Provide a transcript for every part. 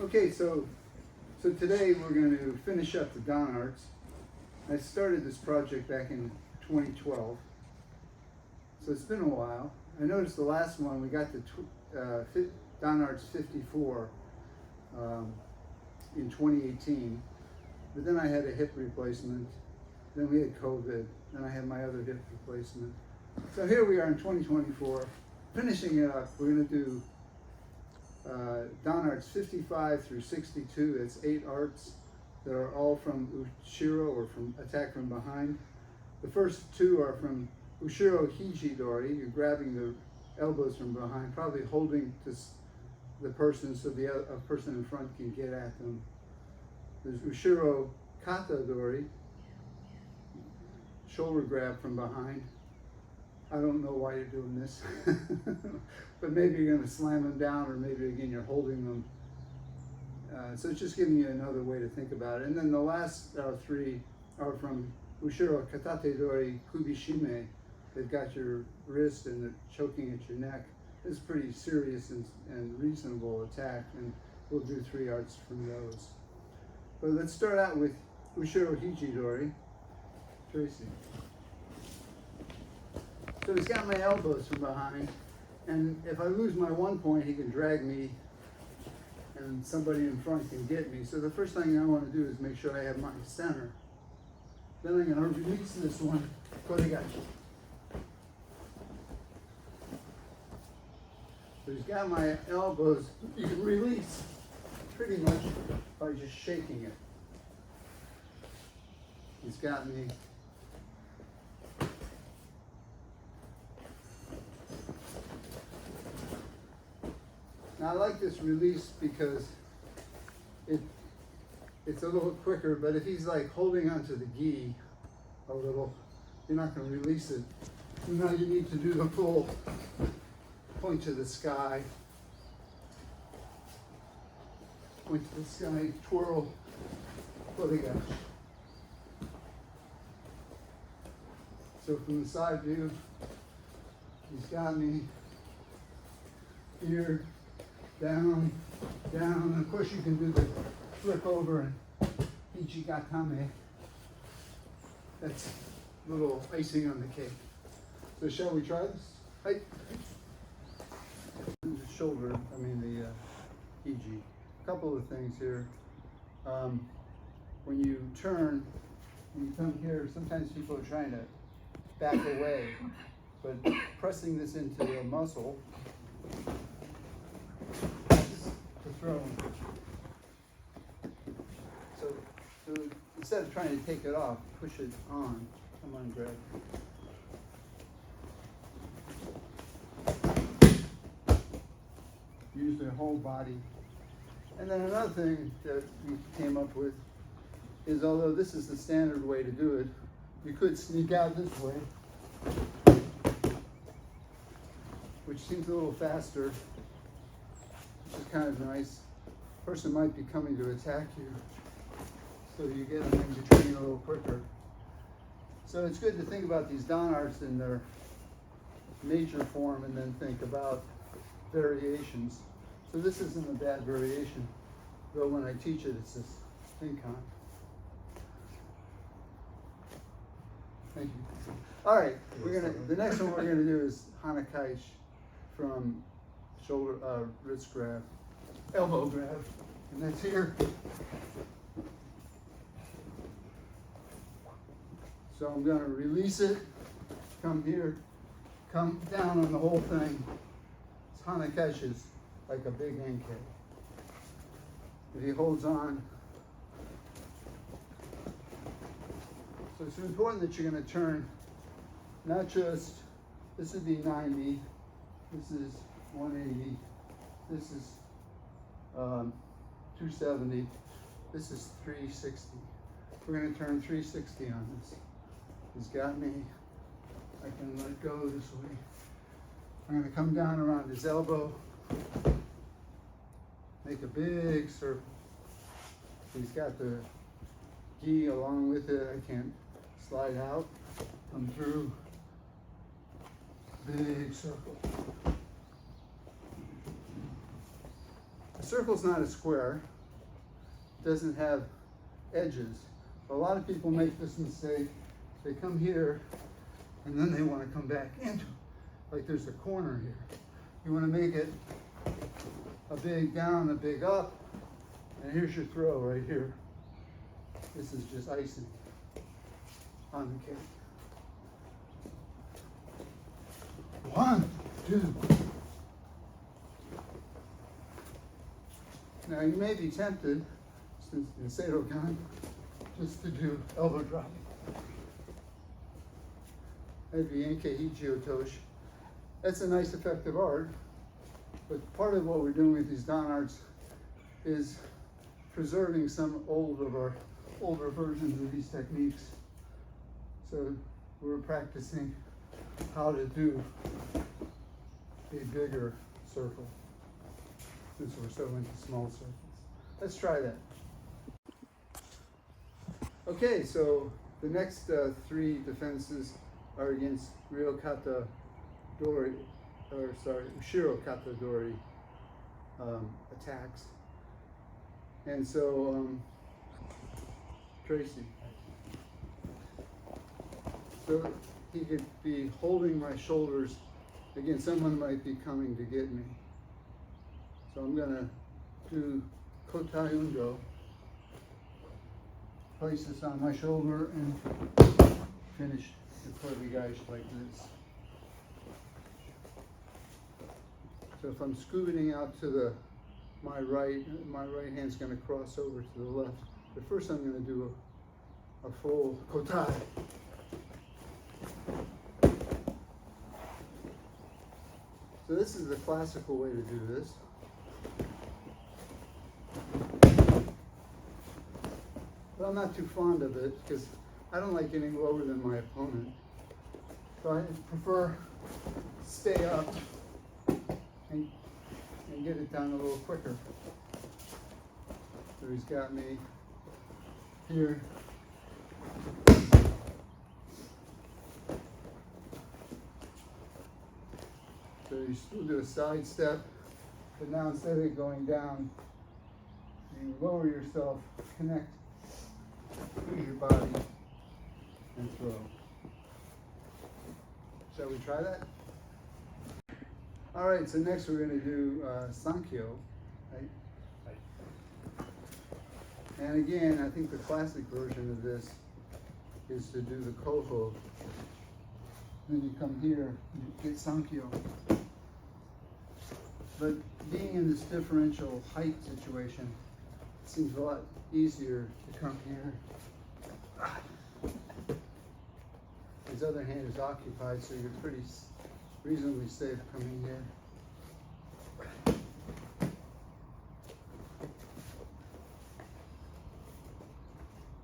Okay, so today we're going to finish up the Dan Arts. I started this project back in 2012, so it's been a while. I noticed the last one we got to Dan Arts 54 in 2018, but then I had a hip replacement, then we had COVID, then I had my other hip replacement. So here we are in 2024, finishing it up. We're going to do Dan Arts 55 through 62. That's 8 arts that are all from Ushiro, or from attack from behind. The first 2 are from Ushiro Hijidori. You're grabbing the elbows from behind, probably holding the person so the person in front can get at them. There's Ushiro Katadori, shoulder grab from behind. I don't know why you're doing this, but maybe you're going to slam them down, or maybe again you're holding them. So it's just giving you another way to think about it. And then the last 3 are from Ushiro Katatedori Kubishime. They've got your wrist and they're choking at your neck. It's a pretty serious and reasonable attack, and we'll do 3 arts from those. But let's start out with Ushiro Hijidori. Tracy. So he's got my elbows from behind, and if I lose my 1 point, he can drag me, and somebody in front can get me. So the first thing I want to do is make sure I have my center. Then I'm going to release this one. Koregachi. So he's got my elbows. You can release pretty much by just shaking it. He's got me. Now I like this release because it's a little quicker, but if he's like holding onto the gi a little, you're not going to release it. So now you need to do the full point to the sky. Point to the sky, twirl, koregachi. So from the side view, he's got me here. Down, down, and of course you can do the flip over and ichigatame. That's a little icing on the cake. So shall we try this? Hi. The shoulder, the iji. A couple of things here. When you turn, when you come here, sometimes people are trying to back away, but pressing this into a muscle, throw. So instead of trying to take it off, push it on. Come on, Greg. Use their whole body. And then another thing that we came up with is, although this is the standard way to do it, you could sneak out this way, which seems a little faster. Which is kind of nice. Person might be coming to attack you, so you get them in between a little quicker. So it's good to think about these Dan Arts in their major form, and then think about variations. So this isn't a bad variation, though when I teach it, it's this Seidokan. Thank you. All right, the next one we're gonna do is Hanakaishi from shoulder, wrist grab, elbow grab, and that's here. So I'm going to release it, come here, come down on the whole thing. It's Hanakaishi, like a big Enke. If he holds on. So it's important that you're going to turn, not just, this would be 90, this is 180, this is 270, this is 360. We're going to turn 360 on this. He's got me. I can let go this way. I'm going to come down around his elbow, make a big circle. He's got the gi along with it. I can't slide out, come through, big circle. A circle's not a square. doesn't have edges. A lot of people make this mistake. They come here and then they want to come back into, like there's a corner here. You want to make it a big down, a big up, and here's your throw right here. This is just icing on the cake. 1, 2. Now you may be tempted, since in Seidokan, just to do elbow dropping. Maybe Yankei Tosh. That's a nice effective art, but part of what we're doing with these Dan arts is preserving some older versions of these techniques. So we're practicing how to do a bigger circle, since we're so into small circles. Let's try that. Okay, so the next 3 defenses are against Ushiro Kata Dori attacks. And so, Tracy. So he could be holding my shoulders. Again, someone might be coming to get me. So I'm gonna do Kotai Undo. Place this on my shoulder and finish the Kodigaishi like this. So if I'm scooting out to my right hand's going to cross over to the left. But first I'm going to do a full kotai. So this is the classical way to do this. But I'm not too fond of it because I don't like getting lower than my opponent. So I prefer stay up and get it down a little quicker. So he's got me here. So you still do a side step, but now instead of going down, you lower yourself, connect to your body, and throw. Shall we try that? All right, so next we're going to do Sankyo, right? And again, I think the classic version of this is to do the Koho. Then you come here, you get Sankyo. But being in this differential height situation, it seems a lot easier to come here. His other hand is occupied, so you're pretty reasonably safe coming here.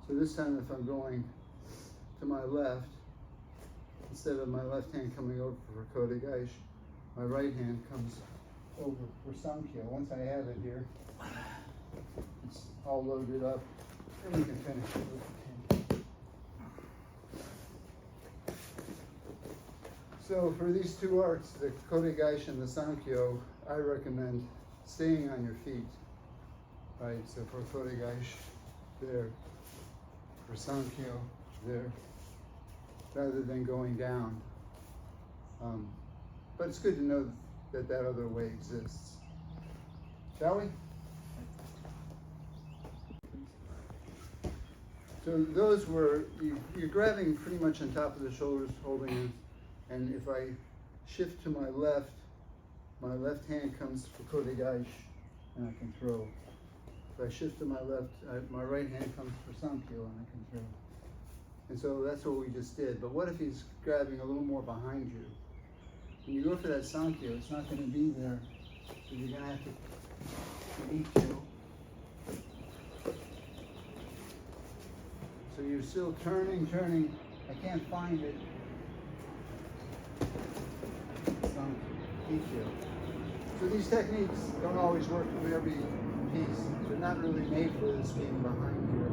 So this time if I'm going to my left, instead of my left hand coming over for Kodigaishi, my right hand comes over for Sankyo. Once I have it here, it's all loaded up, and we can finish it with the hand. So for these two arts, the Kodigaishi and the Sankyo, I recommend staying on your feet, right? So for Kodigaishi, there. For Sankyo, there. Rather than going down. But it's good to know that that other way exists. Shall we? So those were, you're grabbing pretty much on top of the shoulders, holding it. And if I shift to my left hand comes for Kodigaishi, and I can throw. If I shift to my left, my right hand comes for Sankyo, and I can throw. And so that's what we just did. But what if he's grabbing a little more behind you? When you go for that Sankyo, it's not going to be there. So you're going to have to eat you. So you're still turning. I can't find it. So these techniques don't always work with every piece. They're not really made for this being behind here.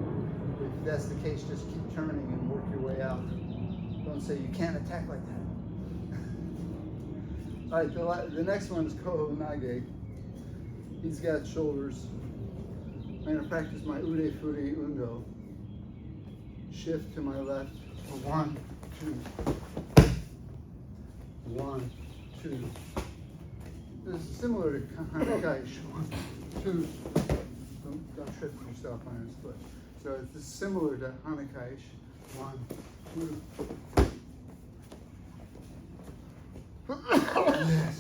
If that's the case, just keep turning and work your way out. Don't say you can't attack like that. All right, the next one is Koho Nage. He's got shoulders I'm going to practice my Ude Furi Undo. Shift to my left for 1, 2. 1, 2. This is similar to Hanakaish. 1, 2. Don't trip yourself on this foot. So it's similar to Hanakaish. 1, 2. Yes.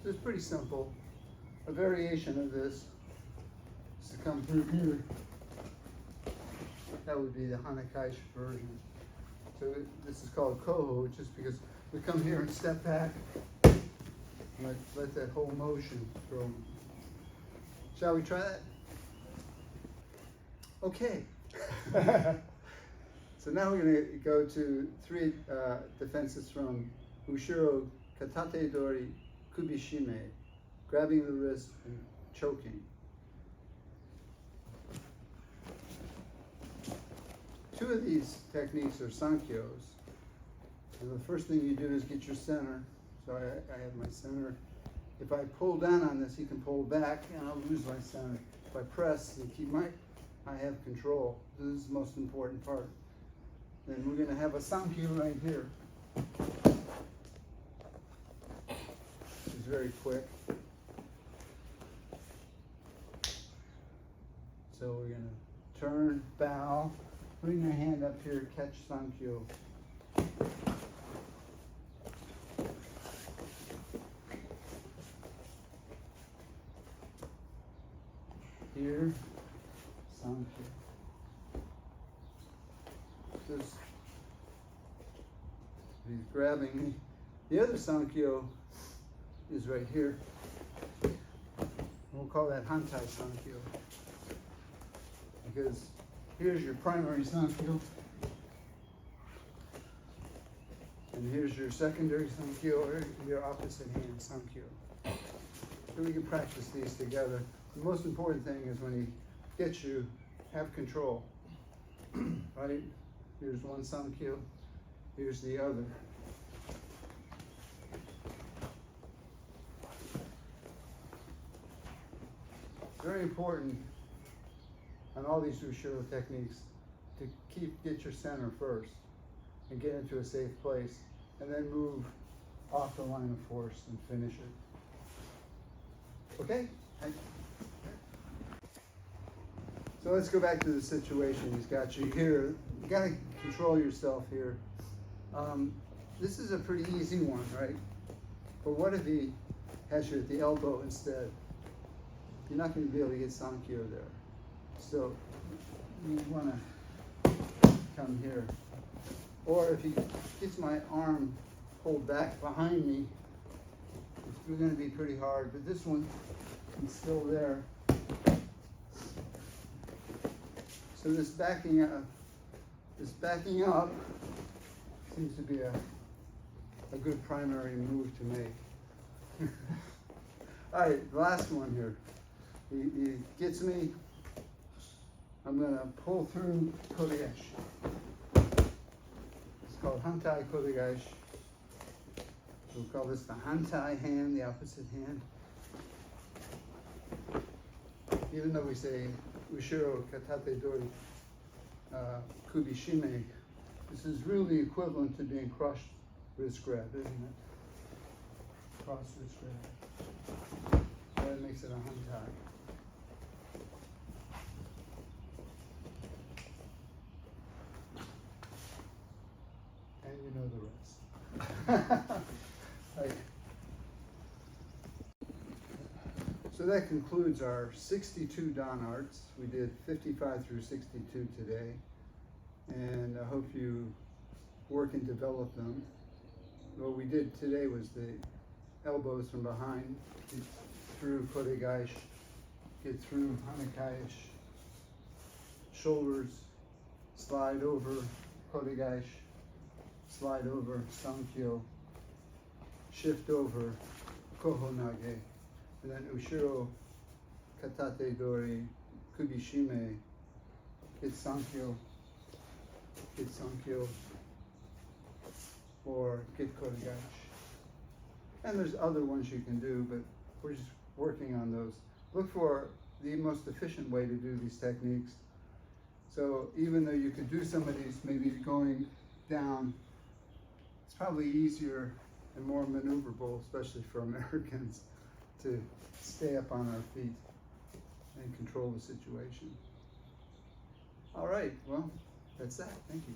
So it's pretty simple. A variation of this is to come through here. That would be the Hanakaish version. So this is called Koho, just because we come here and step back and let that whole motion go. Shall we try that? Okay. So now we're going to go to 3 defenses from Ushiro, Katate Dori, Kubishime, grabbing the wrist and choking. 2 of these techniques are Sankyos. And the first thing you do is get your center. So I have my center. If I pull down on this, you can pull back and I'll lose my center. If I press and keep I have control. This is the most important part. Then we're going to have a Sankyo right here. It's very quick. So we're going to turn, bow, bring your hand up here, catch Sankyo. Here, Sankyo. He's grabbing me. The other Sankyo is right here. We'll call that Hantai Sankyo. Because here's your primary Sankyo. And here's your secondary Sankyo, or your opposite hand Sankyo. So we can practice these together. The most important thing is when he gets you, have control. Right? Here's one Sankyo, here's the other. Very important on all these Ushiro techniques to get your center first and get into a safe place and then move off the line of force and finish it. Okay? So let's go back to the situation. He's got you here. You got to control yourself here. This is a pretty easy one, right? But what if he has you at the elbow instead? You're not going to be able to get Sankyo there. So you want to come here. Or if he gets my arm pulled back behind me, it's going to be pretty hard. But this one is still there. So this backing up seems to be a good primary move to make. All right, the last one here. He gets me. I'm going to pull through Kodegash. It's called Hantai Kodegash. We'll call this the Hantai hand, the opposite hand. Even though we say Ushiro Katate Dori Kubishime, this is really equivalent to being crushed wrist grab, isn't it? Cross wrist grab. So that makes it a Hantai. And you know the rest. Right. So that concludes our 62 Dan Arts. We did 55 through 62 today. And I hope you work and develop them. What we did today was the elbows from behind, get through Kodegash, get through Hanakaish, shoulders, slide over Kodegash, slide over Sankyo, shift over Koho Nage, and then Ushiro Katate Dori Kubishime, get Sankyo, or get Kodegash. And there's other ones you can do, but we're just working on those. look for the most efficient way to do these techniques. So even though you could do some of these maybe going down, it's probably easier and more maneuverable, especially for Americans, to stay up on our feet and control the situation. All right, well, that's that. Thank you.